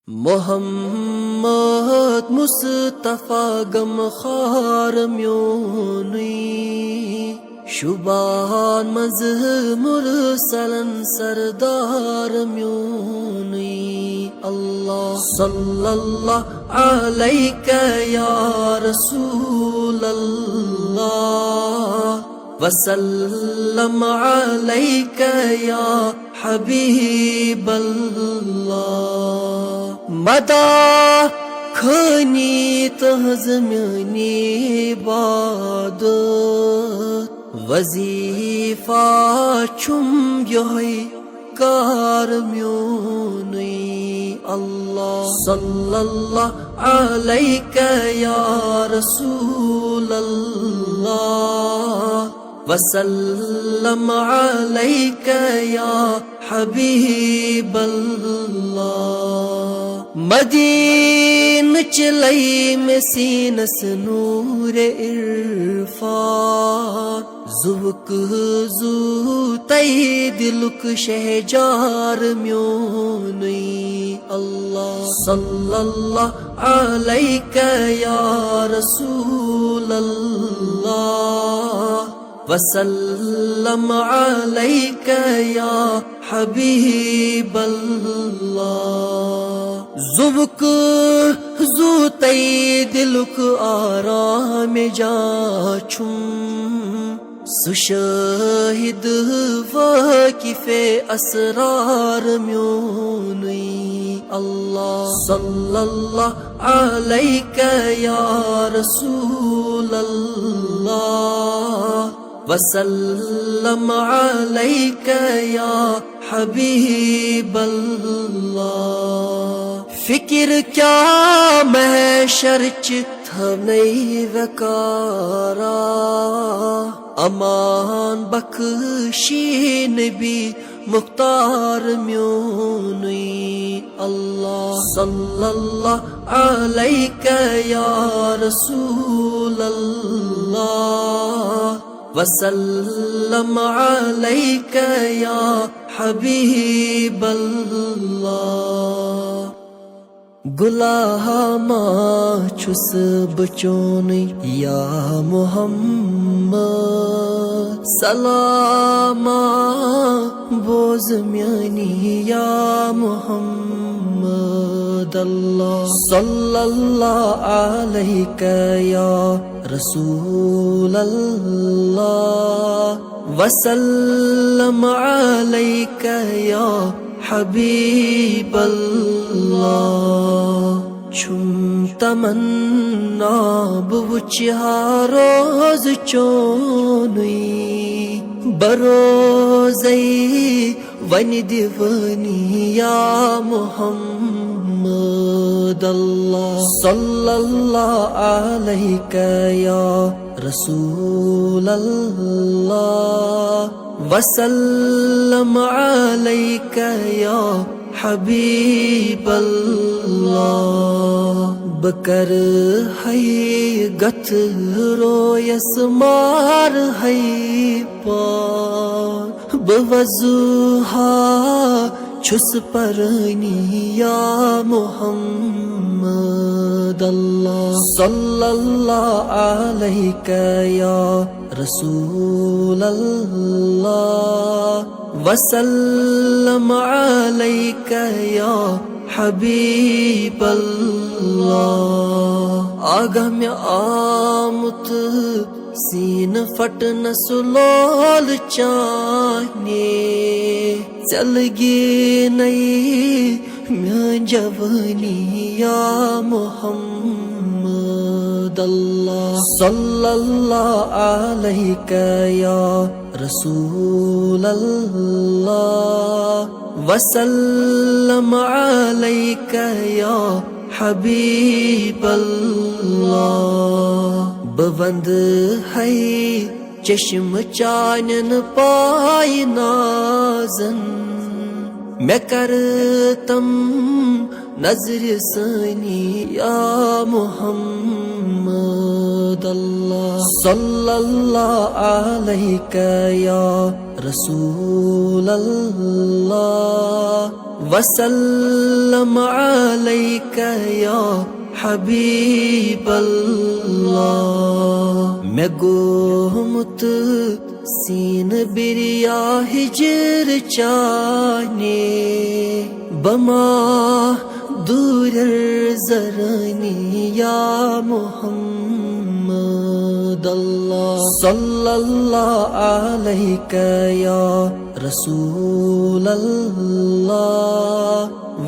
मोहम्मद मुस्तफा गमखार म्योनुई शुबान मज मुरसलन सरदार म्योनुई अल्लाह सल्लल्लाहु अलैका या रसूल अल्लाह वसल्लम अलैका या हबीब अल्लाह मदा खनी तहज म्यानी इबादत वजीफा छुम यही कार म्योनुई अल्लाह सल्लल्लाहु अलैका या रसूल अल्लाह वसल्लम अलैका या हबीब अल्लाह मदीन चलई में सीनस नूर इरफान जुवक जू तई दिलुक शहजार म्योनुई अल्लाह सल्लल्लाहु अलैका या रसूल अल्लाह वसल्लम अलैका या हबीब अल्लाह जुबक जू तई दिलुक आराम जाछुम सुशाहिद वाकिफे असरार म्योनुई अल्लाह सल्लल्लाहु अलैका या रसूल अल्लाह वसल्लम अलैका या हबीब अल्लाह फिक्र क्या महशर था नहीं वकारा अमान बख्शी नबी मुख्तार म्योनुई अल्लाह सल्लल्लाहु अलैका या रसूल अल्लाह वसल्लम अलैका या हबीब अल्लाह गुलामा छुस बचोनी या मोहम्मद सलामा बोझ म्यानी या मोहम्मद अल्लाह सल्लल्लाहु अलैका या रसूल अल्लाह वसल्लम अलैका या हबीब अल्लाह छुम तमन्ना बुवचिहारोज चोनुई बरोजई वन दिवनी या मोहम्मद अल्लाह सल्लल्लाहु अलैका या रसूल अल्लाह वसल्लम अलैका या हबीब अल्लाह बकर है गथ रोयस मार है पार बवजुहा छुस परनी या मोहम्मद अल्लाह सल्लल्लाहु अलैका या रसूल अल्लाह वसल्लम अलैका या हबीब अल्लाह आगा में आमुत सीन फट न सुलोल चाहने चल गे नहीं मैं जवानी या मोहम्मद अल्लाह सल्लल्लाहु अलैका या रसूल अल्लाह वसल्लम अलैका या हबीब अल्लाह बवंद है चश्म चानन पाय नाज़न मैं करतम नजर सनी या मोहम्मद अल्लाह सल्लल्लाहु अलैका या रसूल अल्लाह वसल्लम अलैका या हबीब अल्लाह। मैं गोमुत सीन बिरिया हिजर चाने बमा दूर जरनी या मुहम्मद अल्लाह। सल्लल्लाहु अलैका या रसूल अल्लाह।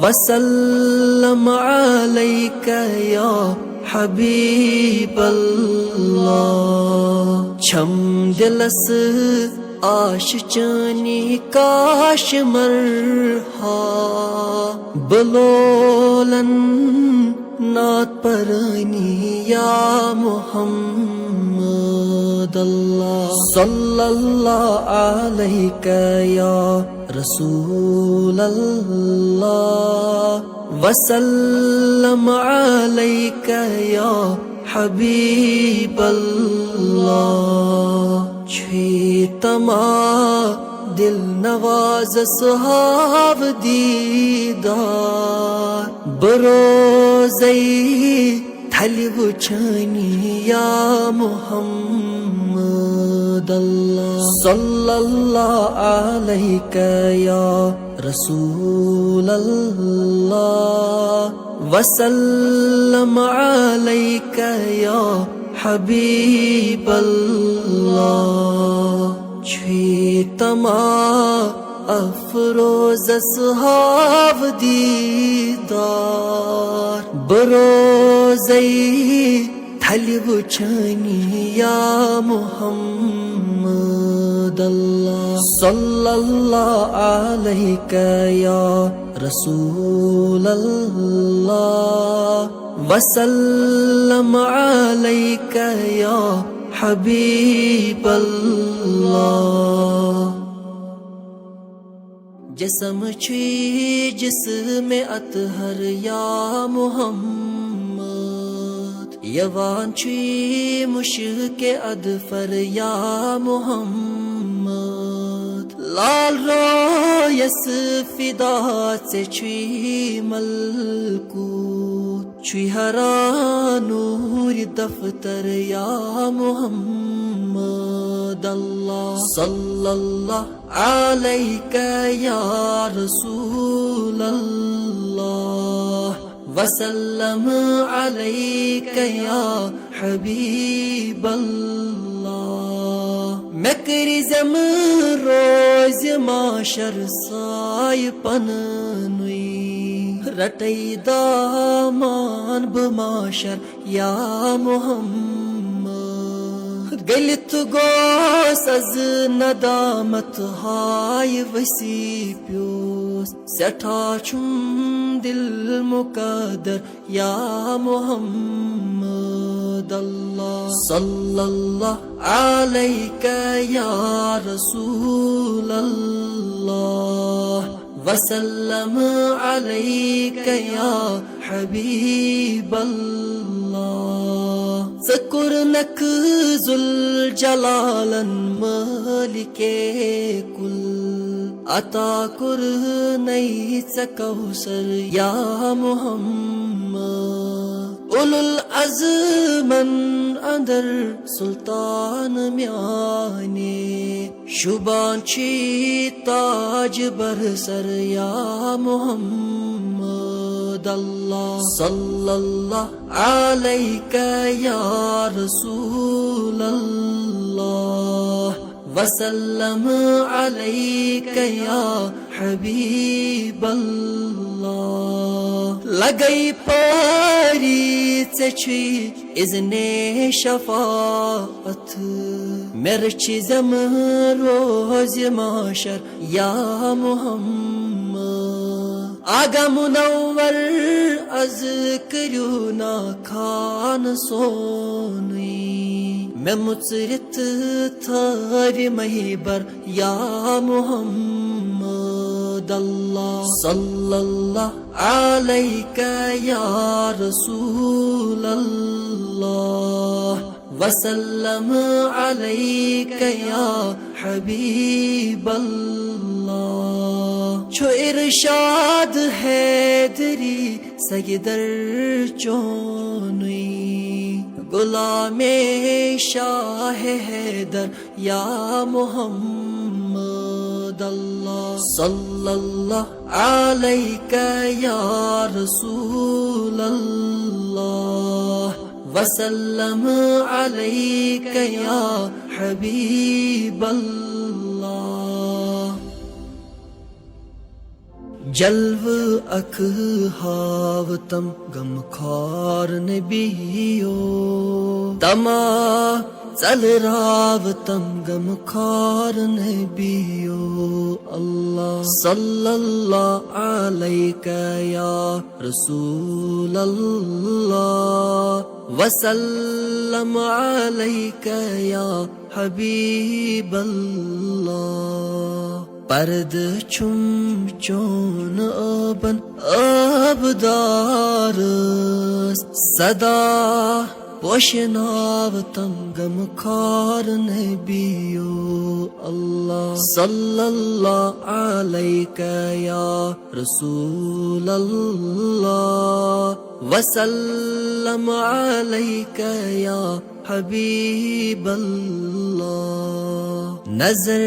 वसल्लम अलैका या हबीब अल्लाह। छम दिलस आश चानी काश मरहा बलोलन नात परनी या मुहम्मद अल्लाह। सल्लल्लाहु अलैका या रसूल अल्लाह। वसल्लम अलैका या हबीब अल्लाह। छे तमा दिल नवाज सुहाव दीदार बरोज़ई थली वुछनी या मुहम्मद अल्लाह। सल्लल्लाहु अलैका या रसूल अल्लाह। वसल्लम अलैका या हबीब अल्लाह। छे तमा अफरोज सुहाव दीदार बरोज़ई थली वुछनी या मुहम्मद अल्लाह। सल्लल्लाहु अलैका या रसूल अल्लाह। वसल्लम अलैका या हबीब अल्लाह। जिस्म छुई जिस्म अतहर या मुहम्मद। यवान छुई मुश्क अदफर या मुहम्मद। लाल रोयस फिदा से छुई मलकूत छुई हरा नूर दफ्तर या मुहम्मद अल्लाह। सल्लल्लाहु अलैका या रसूल अल्लाह। वसल्लम अलैका या हबीब अल्लाह। मकरिज़म रोज़ माशर साय पननुई रटई दामान बमाशर या मुहम्मद। गलित गोस अज नदामत हाय वसी प्योस सठा छुम दिल मुकदर या मुहम्मद अल्लाह। सल्लल्लाहु अलैका या रसूल अल्लाह। वसल्लम अलैका या हबीब अल्लाह। ज़कुर नक ज़ुल जलालन मालिके कुल अता कुर नई कौसर या मुहम्मद। उलुल अज़मन अंदर सुल्तान म्याने शुबान छी ताज बरसर या मुहम्मद अल्लाह। सल्लल्लाहु अलैका या रसूल अल्लाह। वसल्लम अलैका या हबीब अल्लाह। लगई पारी से छी इज़ने शफाअत मेरे चीज़म रोज़ माशर या मुहम्मद। आगा मुनव्वर अज करू ना खान सोनी मैं मुचरित थारी महिबर या मुहम्मद अल्लाह। सल्लल्लाहु अलैका या रसूल अल्लाह। वसल्लम अलैका या हबीब अल्लाह। छो इरशाद हैदरी सगदर चोनुई गुलामे शाह हैदर या मोहम्मद अल्लाह। सल्लल्लाहु अलैका या रसूल अल्लाह वसल्लम अलैका या हबीब अल्लाह। जल्व अख हावतम गमखार नबियो तमा चल रावतम गमखार नबियो अल्लाह। सल्लल्लाहु अलैका या रसूल अल्लाह वसल्लम अलैका या हबीब अल्लाह। पर्द छुम चोन अबन अबदार सदा पोशनावतम गमखार नबियो अल्लाह। सल्लल्लाहु अलैका या रसूल अल्लाह वसल्लम अलैका या हबीब अल्लाह। नजर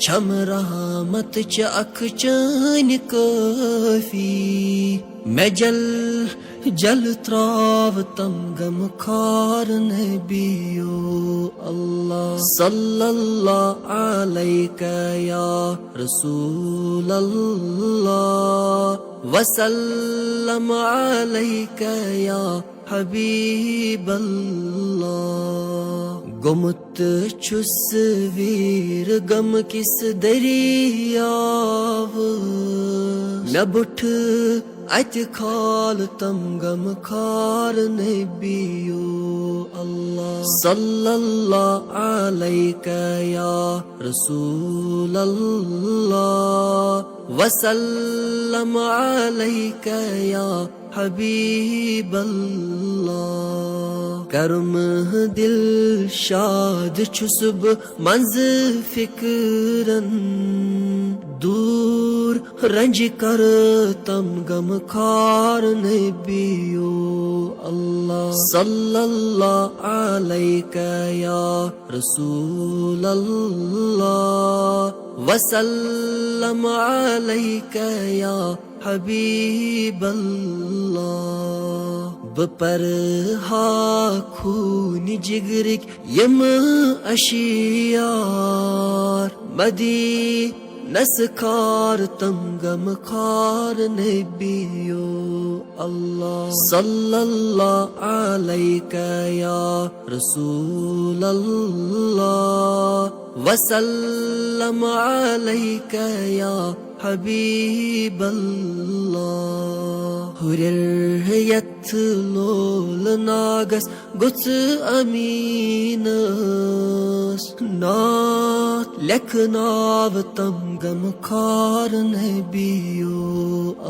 छम रहमत च अख चन काफी मैं जल जल त्रावतम गमखार नबियो अल्लाह। सल्लल्लाहु अलैका या रसूल अल्लाह वसल्लम अलैका या हबीब अल्लाह। गुमत छुस वीर गम किस दरियाव मैं बुठ अत खाल तम गम खार नबियो अल्लाह। सल्लल्लाहु अलैका या रसूल अल्लाह वसल्लम अलैका या हबीब अल्लाह। करम दिल शाद छुसब मंज फिक्रन दूर रंज कर तम गम खार नबियो अल्लाह। सल्लल्लाहु अलैका या रसूल अल्लाह वसल्लम अलैका या हबीब अल्लाह। बपर हा खून जिगरिक यम अशियार मदी नसखार तम गम खार नबियो अल्लाह। सल्लल्लाहु अलैका या रसूल अल्लाह वसल्लम अलैका या हबीब अल्लाह। हुर्रियत लोल नागस गुच अमीनस नात लेखनाव तम गम खार नबियो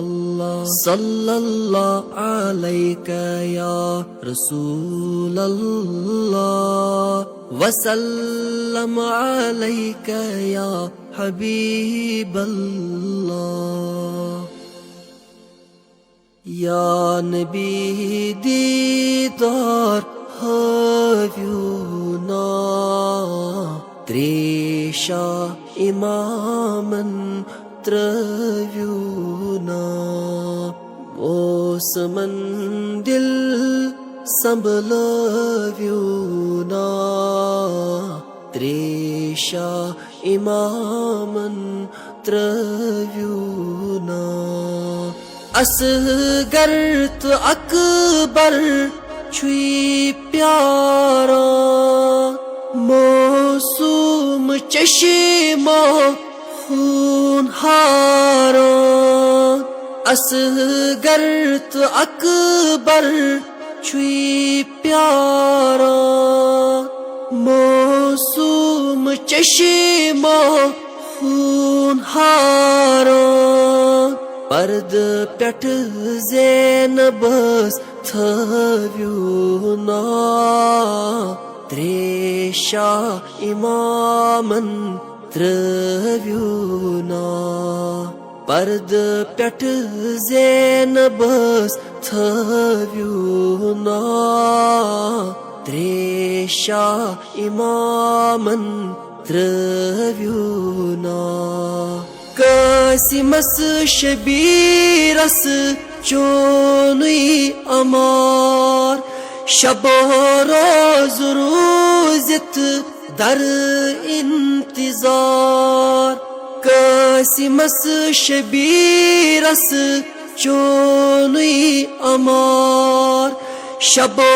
अल्लाह। सल्लल्लाहु अलैका या रसूल अल्लाह वसल्लम अलैका या हबीब अल्लाह। या नबी दीदार हव्यूना त्रेशा इमामन त्रव्यूना ओसमन दिल संभलव्यूना त्रेशा इमामन त्रव्यूना। असगरत अकबर छुई प्यारा मौसूम चश्मा खून हारा। असगरत अकबर छुई प्यारा मौसूम चश्मा खून हारा। पर्द पेट ज़ैनबस थव्यूना त्रेशा इमामन त्रव्यूना पर्द पेट ज़ैनबस थव्यूना त्रेशा इमामन त्रव्यूना कासिमस शबीरस चोनुई अमार शबो रोज रोज़त दर इंतजार कासिमस शबीरस चोनुई अमार शबो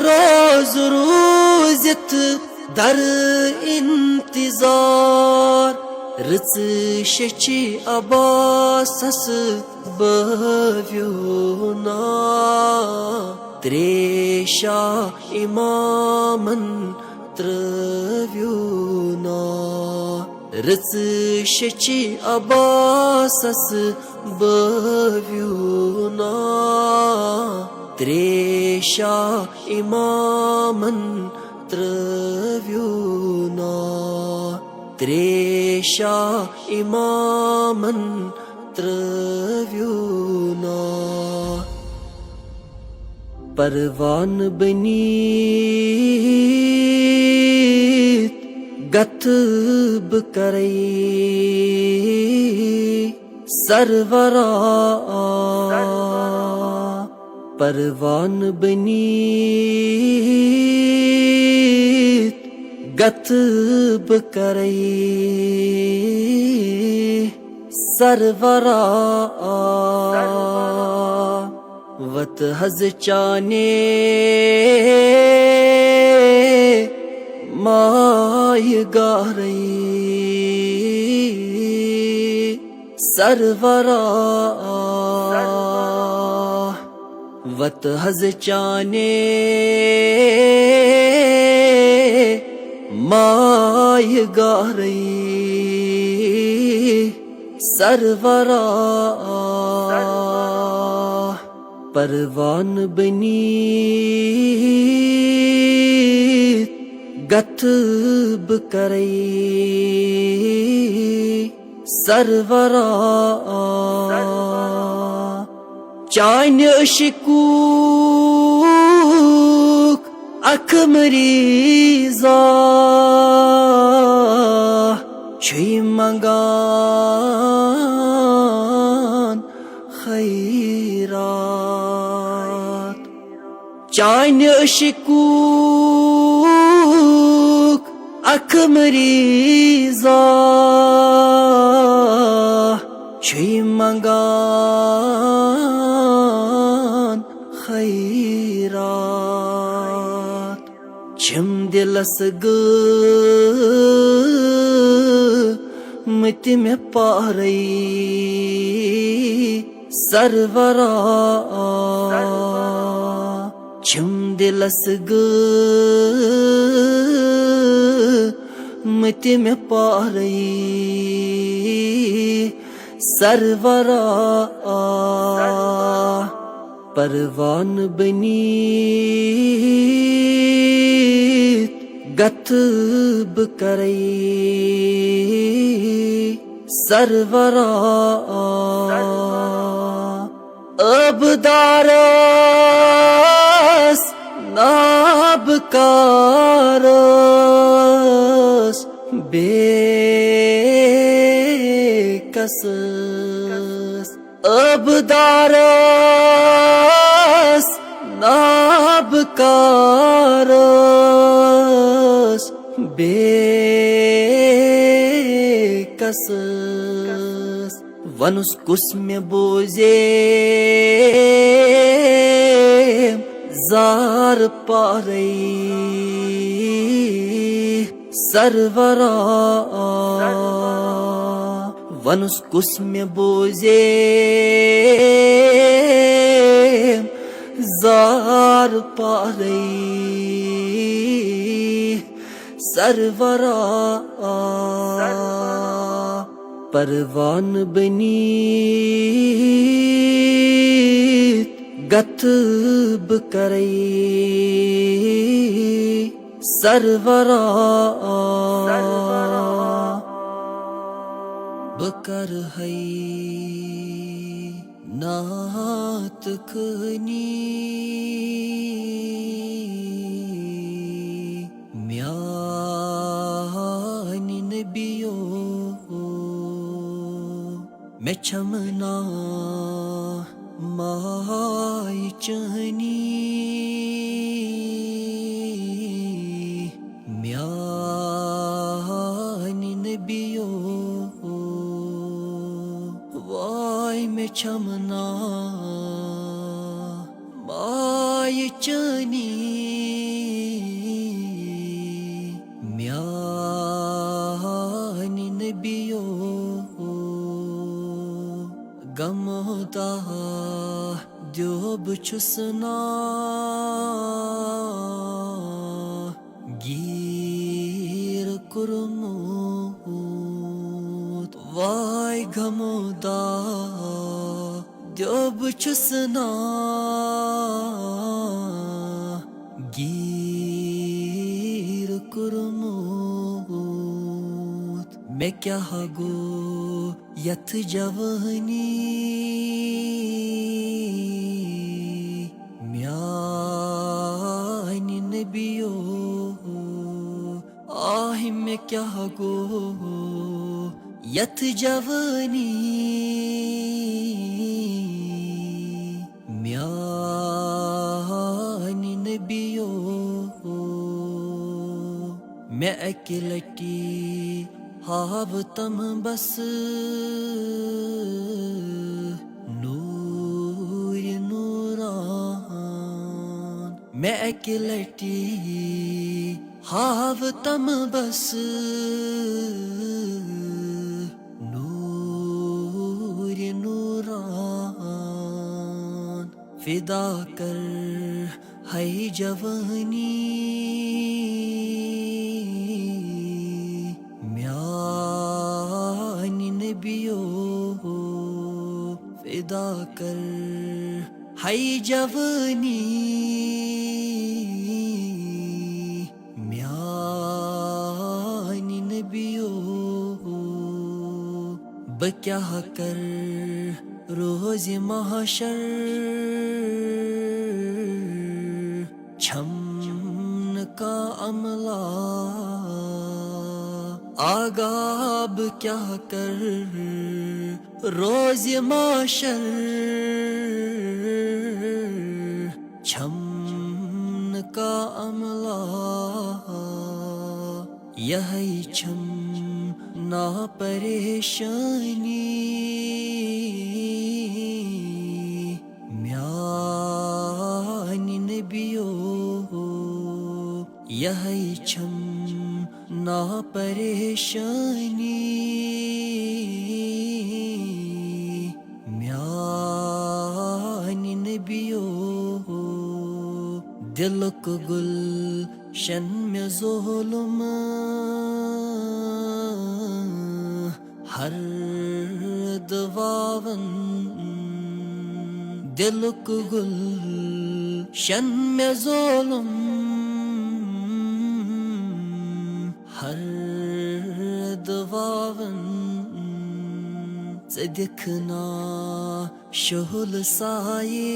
रोज रोज़त दर इंतजार रच शचि अबासस बव्यूना त्रेशा इमामन त्रव्यूना रच शचि अबासस बव्यूना त्रेशा इमामन त्रव्यूना त्रेशा इमामन त्रव्यूना परवान बनीत गतब करई सरवरा परवान बनीत गतब करई सरवरा वत हज चाने माय गारई सरवरा वत हज चाने माय गारई सरवरा परवान बनीत गतब करई सरवरा चान शिकूक अख मरीजा छुई मंगान खैरात चान शिकूक अख मरीजा छुई मंगान खैरात छिम दिलस मत में पारई सरवरा छिम दिलस मत में पारई सरवरा परवान बनीत गतब करई सरवरा अबदारस नाबकारस बेकसस अबदारस नाबकारस बेकसस वनुस कुस में बोझे जार पारई सरवरा वनुस कुस में बोझे जार पारई सरवरा परवान बनीत गतब करई सरवरा बकर है नात खनी म्यानी नबियो मैं छमना माय चहनी म्यानी नबियो वाय मैं छमना माय चहनी म्यानी नबियो गमदा द्योब छुसना गीर कुरमुत वाय गमदा द्योब छुसना गीर कुरमुत मैं क्या गो यथ जवनी म्यानी नबियो आह मैं क्या गो यथ जवनी म्यानी नबियो मैं अकेलटी हाव तम बस नूर नूरान मैं अकेलटी हाव तम बस नूर नूरान फिदा कर है जवानी म्यानी नबियो फिदा कर है जवानी म्यानी नबियो बक्या कर रोज महशर छमन का अमला आगाब क्या कर रोज माशर छमन का अमला यही छम ना परेशानी म्यानी नबियो यही छम ना परेशानी म्यानी नबियो दिल को गुलशन में ज़ुल्म हर दवावन दिल को गुलशन में ज़ुल्म हर दवावन से दिखना शोल साये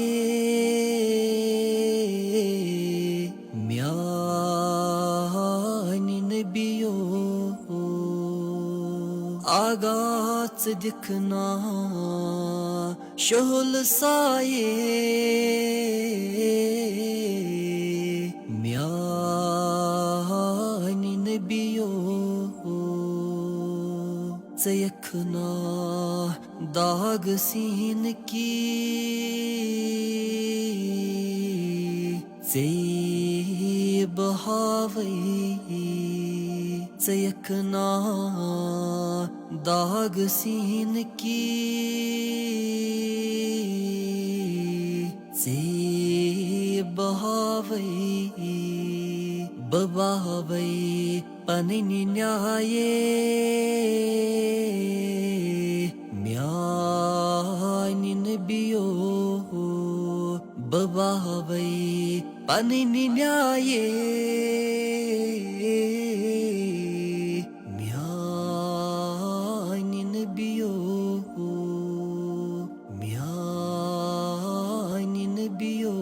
म्यानी नबियो आगात से दिखना शोल साये म्यानी नबियो से यखना दाग सीन की से बहावई से यखना दाग सीन की से बहावई बबावई Panini न्याये म्यानी नबियो Babawai Panininyaye Myainin biyo Myainin biyo